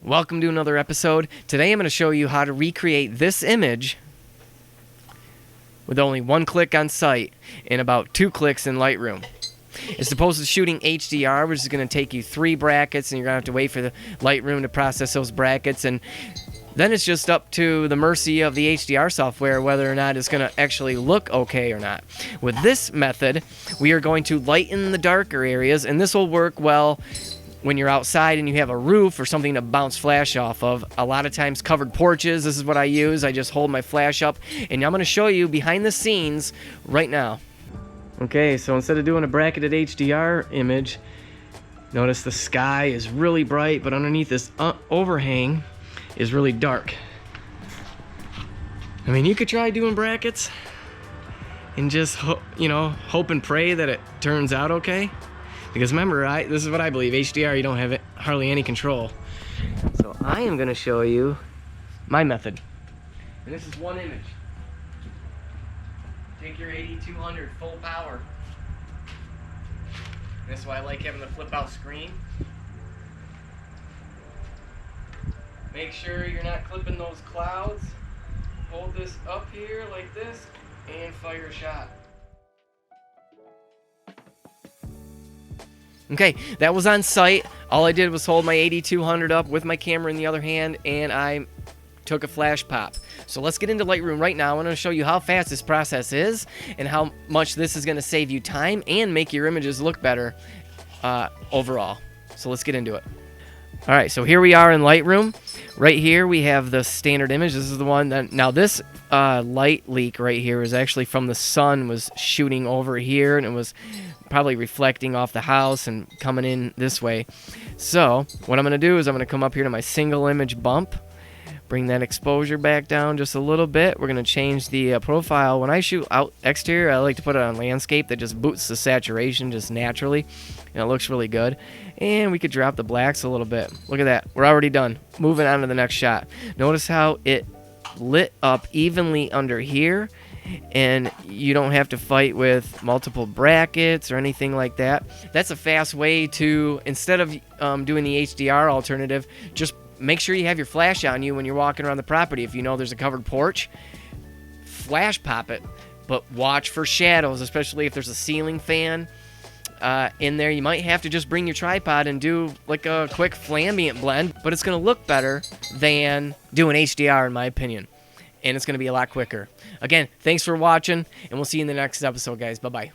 Welcome to another episode. Today I'm going to show you how to recreate this image with only one click on site and about 2 clicks in Lightroom. As opposed to shooting HDR, which is going to take you 3 brackets and you're going to have to wait for the Lightroom to process those brackets, and then it's just up to the mercy of the HDR software whether or not it's going to actually look okay or not. With this method, we are going to lighten the darker areas, and this will work well when you're outside and you have a roof or something to bounce flash off of. A lot of times covered porches, this is what I use. I just hold my flash up, and I'm going to show you behind the scenes right now. Okay, so instead of doing a bracketed HDR image, notice the sky is really bright, but underneath this overhang is really dark. I mean, you could try doing brackets and just hope and pray that it turns out okay. Because remember, this is what I believe, HDR, you don't have hardly any control. So I am going to show you my method. And this is one image. Take your 8200 full power. And that's why I like having the flip out screen. Make sure you're not clipping those clouds. Hold this up here like this and fire a shot. Okay, that was on site. All I did was hold my 8200 up with my camera in the other hand, and I took a flash pop. So let's get into Lightroom right now. I'm going to show you how fast this process is and how much this is going to save you time and make your images look better overall. So let's get into it. All right, so here we are in Lightroom. Right here we have the standard image. This is the one that, now this light leak right here is actually from the sun was shooting over here, and it was probably reflecting off the house and coming in this way. So what I'm going to do is I'm going to come up here to my single image bump, bring that exposure back down just a little bit. We're going to change the profile. When I shoot out exterior, I like to put it on landscape. That just boosts the saturation just naturally, and it looks really good. And we could drop the blacks a little bit. Look at that. We're already done. Moving on to the next shot. Notice how it lit up evenly under here, and you don't have to fight with multiple brackets or anything like that. That's a fast way to, instead of doing the HDR alternative, just make sure you have your flash on you when you're walking around the property. If you know there's a covered porch, flash pop it, but watch for shadows, especially if there's a ceiling fan in there. You might have to just bring your tripod and do like a quick Flambient blend, but it's going to look better than doing HDR in my opinion, and it's going to be a lot quicker. Again, thanks for watching, and we'll see you in the next episode, guys. Bye-bye.